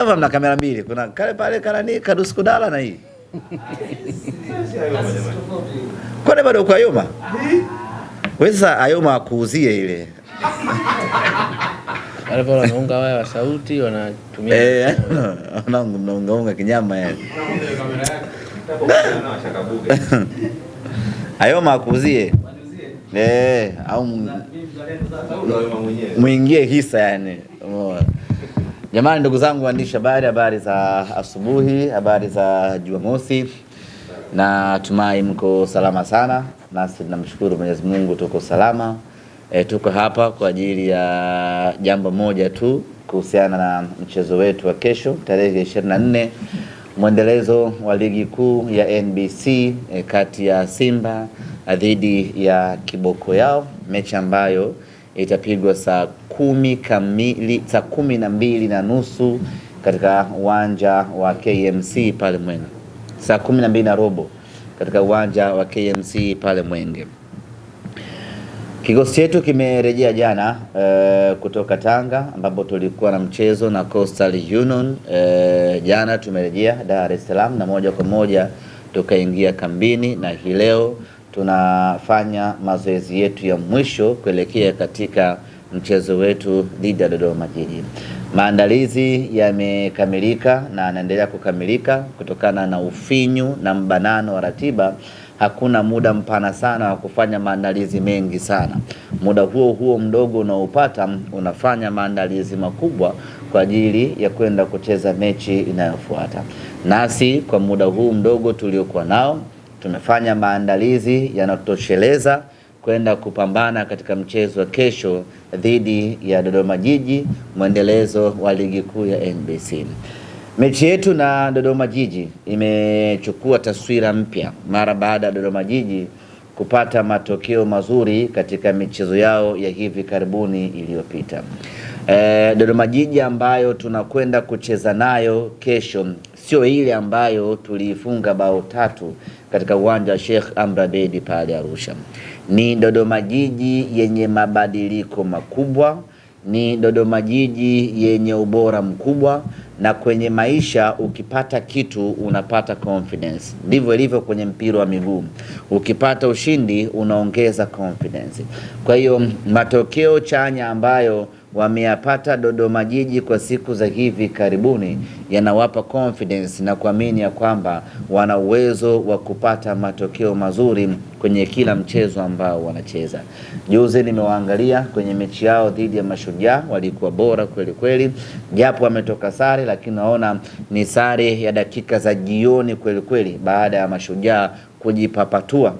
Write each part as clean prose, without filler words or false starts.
Kama mna kamera mbili, kuna kale pale kanani kaduskudala na hii. Kwani bado kwa Ayoma? Wewe sasa Ayoma akuuzie ile. Wale pale wanaunga waya wa sauti wanatumia mnaunga kinyama yani. Ayoma akuuzie. Au muingie hisa yani. Jamani, ndugu zangu waandishi habari za asubuhi, habari za Jumamosi, na tumai mko salama sana. Nasi tunamshukuru Mwenyezi Mungu tuko salama. Tuko hapa kwa ajili ya jambo moja tu kuhusiana na mchezo wetu wa kesho tarehe 24, mwendelezo wa ligi kuu ya NBC kati ya Simba dhidi ya Kiboko Yao, mechi ambayo itapigwa saa 10 kamili, saa 12:30 katika uwanja wa KMC pale Mwenge, saa 12:15 katika uwanja wa KMC pale Mwenge. Kikosi chetu kimerejea jana kutoka Tanga ambapo tulikuwa na mchezo na Coastal Union. Jana tumerejea Dar es Salaam na moja kwa moja tukaingia kambini, na hii leo tunafanya mazoezi yetu ya mwisho kuelekea katika mchezo wetu dhidi ya Dodoma Jiji. Maandalizi yamekamilika na yanaendelea kukamilika kutokana na ufinyu na mbanano wa ratiba. Hakuna muda mpana sana wa kufanya maandalizi mengi sana. Muda huo mdogo unaopata unafanya maandalizi makubwa kwa ajili ya kwenda kucheza mechi inayofuata. Nasi kwa muda huu mdogo tuliokuwa nao tumefanya maandalizi yanayotosheleza kwenda kupambana katika mchezo wa kesho dhidi ya Dodoma Jiji, mwendelezo wa ligi kuu ya NBC. Mechi yetu na Dodoma Jiji imechukua taswira mpya mara baada ya Dodoma Jiji kupata matokeo mazuri katika michezo yao ya hivi karibuni iliyopita. Dodoma Jiji ambayo tunakwenda kucheza nayo kesho sio ile ambayo tuliifunga bao 3 katika uwanja wa Sheikh Amri Abeid pale Arusha. Ni Dodoma Jiji yenye mabadiliko makubwa, ni Dodoma Jiji yenye ubora mkubwa, na kwenye maisha ukipata kitu unapata confidence. Ndivyo ilivyo kwenye mpira wa miguu. Ukipata ushindi unaongeza confidence. Kwa hiyo matokeo chanya ambayo wameyapata Dodoma Jiji kwa siku za hivi karibuni yanawapa confidence na kuamini ya kwamba wana uwezo wa kupata matokeo mazuri kwenye kila mchezo ambao wanacheza. Juzi nimewaangalia kwenye mechi yao dhidi ya Mashujaa, walikuwa bora kweli kweli, japo wametoka sare, lakini naona ni sare ya dakika za jioni kweli kweli baada ya Mashujaa kujipapatua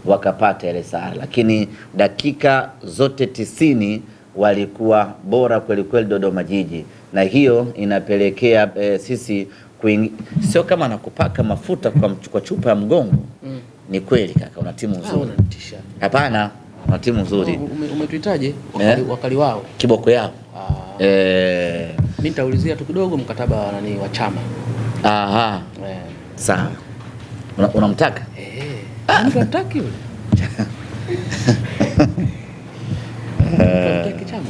wakapata ile sare, lakini dakika zote 90 walikuwa bora kweli kweli Dodoma Jiji, na hiyo inapelekea sisi sio kama nakupaka mafuta kwa chupa ya mgongo. Ni kweli kaka, una timu nzuri. Hapana, una timu nzuri. Umetuitaje wakali wao Kiboko Yao? Mimi nitaulizia tu kidogo mkataba wa Chama. Sawa. Unamtaka? Unamtaka yule? Chama.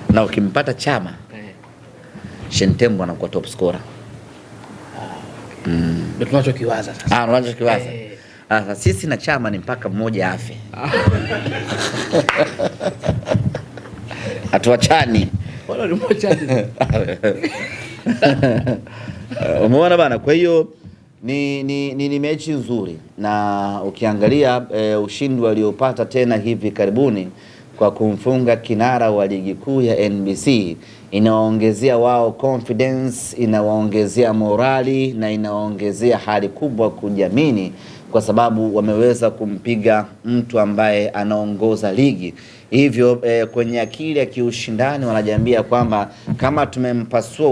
Na ukimpata Chama, Shentembo anakuwa top scorer. Ndio tunachokiwaza sasa. Tunachokiwaza. Sisi na Chama ni mpaka mmoja afe. Hatuachani. Wala ni mmoja. Umeona bana, kwa hiyo ni mechi nzuri, na ukiangalia ushindi waliopata tena hivi karibuni kwa kumfunga kinara wa ligi kuu ya NBC inawaongezea wao confidence, inawaongezea morali na inawaongezea hali kubwa kujiamini, kwa sababu wameweza kumpiga mtu ambaye anaongoza ligi. Hivyo kwenye akili ya kiushindani wanajiambia kwamba kama tumempasua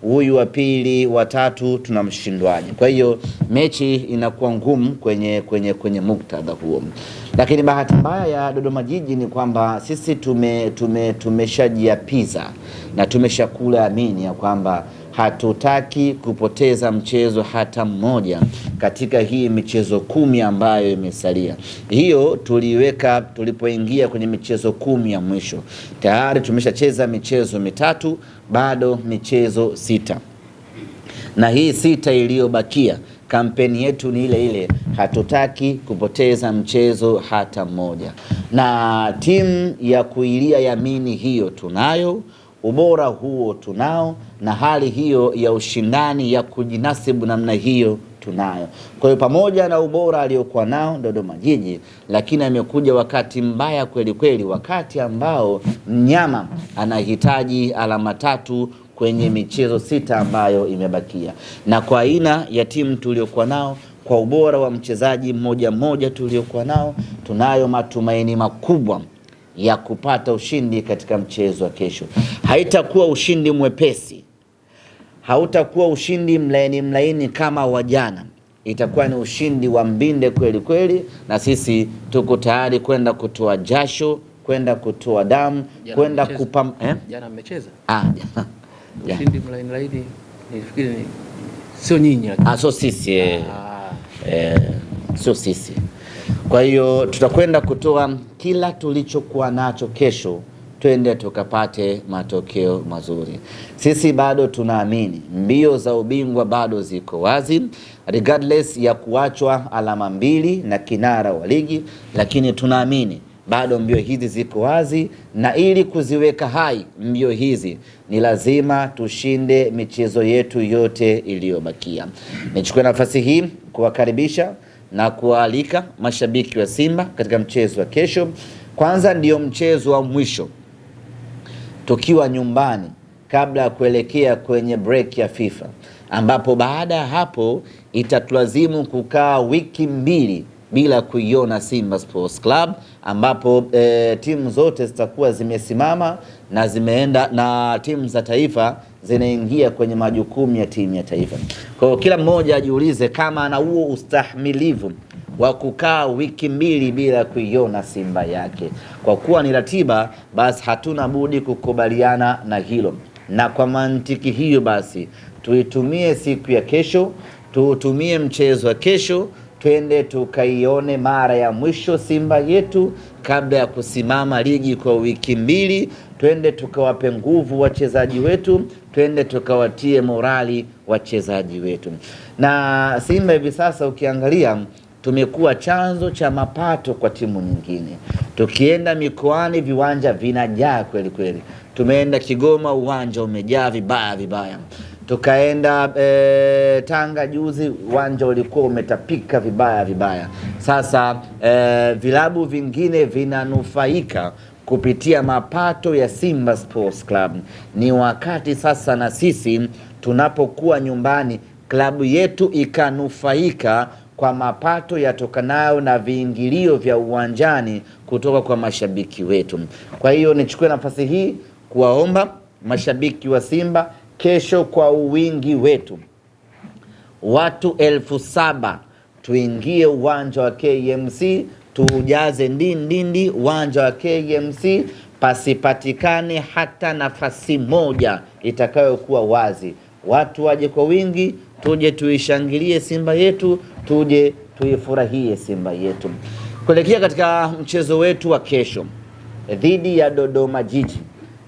huyu wa pili wa tatu tunamshindwaje. Kwa hiyo mechi inakuwa ngumu kwenye muktadha huo. Lakini bahati mbaya ya Dodoma Jiji ni kwamba sisi tumeshajiapiza na tumeshakula amini ya kwamba hatutaki kupoteza mchezo hata mmoja katika hii michezo 10 ambayo imesalia. Hiyo tuliweka tulipoingia kwenye michezo 10 ya mwisho. Tayari tumeshacheza michezo 3, bado michezo 6. Na hii 6 iliyobakia, kampeni yetu ni ile ile, hatutaki kupoteza mchezo hata mmoja. Na timu ya kuilia yamini hiyo tunayo, ubora huo tunao, na hali hiyo ya ushindani ya kujinasibu namna hiyo tunayo. Kwa hiyo pamoja na ubora aliokuwa nao Dodoma Jiji, lakini amekuja wakati mbaya kweli kweli, wakati ambao mnyama anahitaji alama 3 kwenye michezo 6 ambayo imebakia. Na kwa aina ya timu tuliokuwa nao, kwa ubora wa mchezaji mmoja mmoja tuliokuwa nao, tunayo matumaini makubwa ya kupata ushindi katika mchezo wa kesho. Haitakuwa ushindi mwepesi, hautakuwa ushindi mlaini kama wajana. Itakuwa ni ushindi wa mbinde kweli kweli, na sisi tuko tayari kwenda kutoa jasho, kwenda kutoa damu, kwenda kupam Jana mmecheza? Ushindi mlaini nifikiri sio nyinyi, sio sisi. Sio sisi. Kwa hiyo tutakwenda kutoa kila tulichokuwa nacho kesho, twende tukapate matokeo mazuri. Sisi bado tunaamini mbio za ubingwa bado ziko wazi, regardless ya kuachwa alama 2 na kinara wa ligi, lakini tunaamini bado mbio hizi ziko wazi, na ili kuziweka hai mbio hizi ni lazima tushinde michezo yetu yote iliyobakia. Nichukue nafasi hii kuwakaribisha na kualika mashabiki wa Simba katika mchezo wa kesho. Kwanza ndio mchezo wa mwisho tukiwa nyumbani kabla ya kuelekea kwenye break ya FIFA, ambapo baada ya hapo itatulazimu kukaa wiki 2 bila kuiona Simba Sports Club, ambapo timu zote zitakuwa zimesimama na zimeenda, na timu za taifa zinaingia kwenye majukumu ya timu ya taifa. Kwa hiyo kila mmoja ajiulize kama ana huo ustahimilivu wa kukaa wiki 2 bila kuiona Simba yake. Kwa kuwa ni ratiba, basi hatuna budi kukubaliana na hilo, na kwa mantiki hiyo basi tuitumie siku ya kesho, tuutumie mchezo wa kesho, twende tukaione mara ya mwisho Simba yetu kabla ya kusimama ligi kwa wiki 2. Twende tukawape nguvu wachezaji wetu, twende tukawatie morali wachezaji wetu. Na Simba hivi sasa ukiangalia, tumekuwa chanzo cha mapato kwa timu nyingine. Tukienda mikoani viwanja vinajaa kweli kweli. Tumeenda Kigoma, uwanja umejaa vibaya. Tukaenda Tanga juzi, uwanja ulikuwa umetapika vibaya. Sasa vilabu vingine vinanufaika kupitia mapato ya Simba Sports Club. Ni wakati sasa na sisi tunapokuwa nyumbani, klabu yetu ikanufaika kwa mapato yatokanayo na viingilio vya uwanjani kutoka kwa mashabiki wetu. Kwa hiyo nichukue nafasi hii kuwaomba mashabiki wa Simba, kesho kwa uwingi wetu, watu 7,000 tuingie uwanja wa KMC, tuujaze ndindi uwanja wa KMC, pasipatikane hata nafasi moja itakayokuwa wazi. Watu waje kwa wingi, tuje tuishangilie Simba yetu, tuje tuifurahie Simba yetu. Kuelekea katika mchezo wetu wa kesho dhidi ya Dodoma Jiji,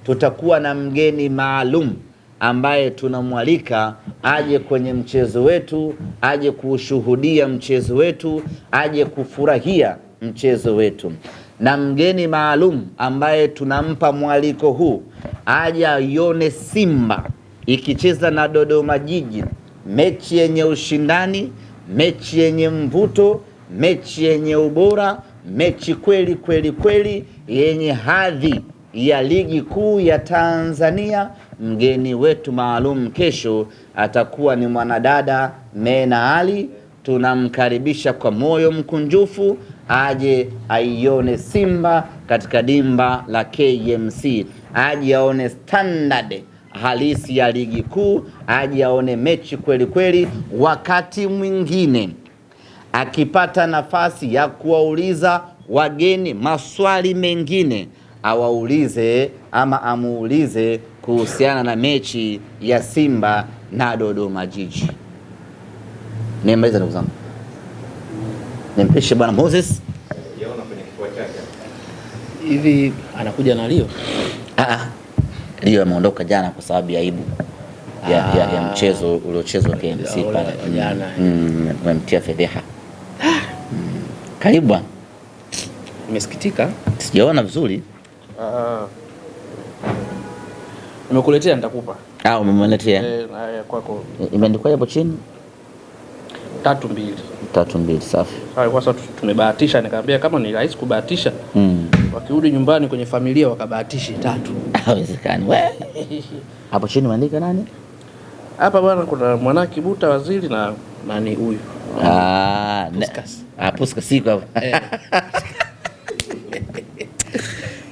tutakuwa na mgeni maalum ambaye tunamwalika aje kwenye mchezo wetu, aje kushuhudia mchezo wetu, aje kufurahia mchezo wetu. Na mgeni maalum ambaye tunampa mwaliko huu, aje aione Simba ikicheza na Dodoma Jiji, mechi yenye ushindani, mechi yenye mvuto, mechi yenye ubora, mechi kweli yenye hadhi ya ligi kuu ya Tanzania. Mgeni wetu maalum kesho atakuwa ni mwanadada Mena Ali. Tunamkaribisha kwa moyo mkunjufu aje aione Simba katika dimba la KMC, aje aone standard halisi ya ligi kuu, aje aone mechi kweli. Wakati mwingine akipata nafasi ya kuwauliza wageni maswali mengine, awaulize ama amuulize kuhusiana na mechi ya Simba na Dodoma Jiji. Nimaliza ndugu zangu. Nimpishe bwana Moses. Yaona kwenye kifua chake. Hivi anakuja na Leo? Leo ameondoka jana kwa sababu ya aibu ya mchezo uliochezwa KMC pale jana. Wamemtia fedheha. Karibu bwana. Nimesikitika. Sijaona vizuri. Nimekuletea nitakupa. Umemletea? Kwako. Imeandikwa hapo chini? 3-2. 3-2 safi. Kwa sababu tumebahatisha, nikamwambia kama ni rahisi kubahatisha. Wakirudi nyumbani kwenye familia wakabahatishi 3. Haiwezekani. Wewe. Hapo chini umeandika nani? Hapa bwana kuna Mwanaki Kibuta waziri na nani huyu? Puskas. Puskas siko hapa.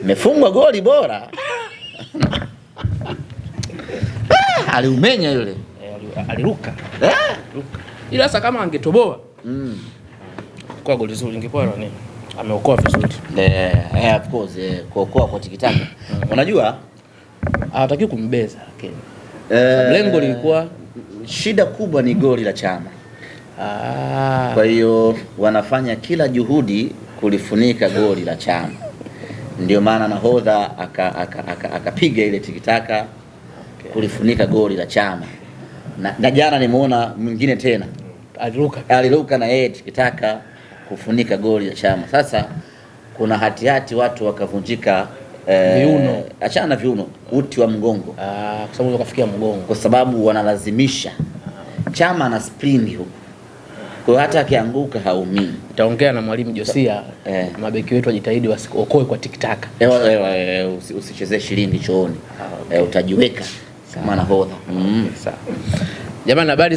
Mefungwa goli bora. Aliumenya yule. Aliruka. Ila sasa kama angetoboa. Kwa goli zuri ingekuwa nani? Ameokoa vizuri. Of course, kuokoa kwa tikitaka. Unajua hawataki kumbeza lakini lengo lilikuwa shida kubwa ni goli la Chama. Kwa hiyo wanafanya kila juhudi kulifunika goli la Chama. Ndio maana nahodha akapiga ile tikitaka kulifunika goli la Chama. Na jana nimeona mwingine tena aliruka na yeye tikitaka kufunika goli la Chama. Sasa kuna hatihati watu wakavunjika viuno, achana na viuno, uti wa mgongo. Kwa sababu wakafikia mgongo, kwa sababu wanalazimisha Chama na sprini huko. Kwa hiyo hata akianguka haumii. Itaongea na mwalimu Josia, mabeki wetu wajitahidi wasiokoe kwa tikitaka. Usichezee shilingi chooni. Utajiweka kama nahodha. Sawa. Jamani, habari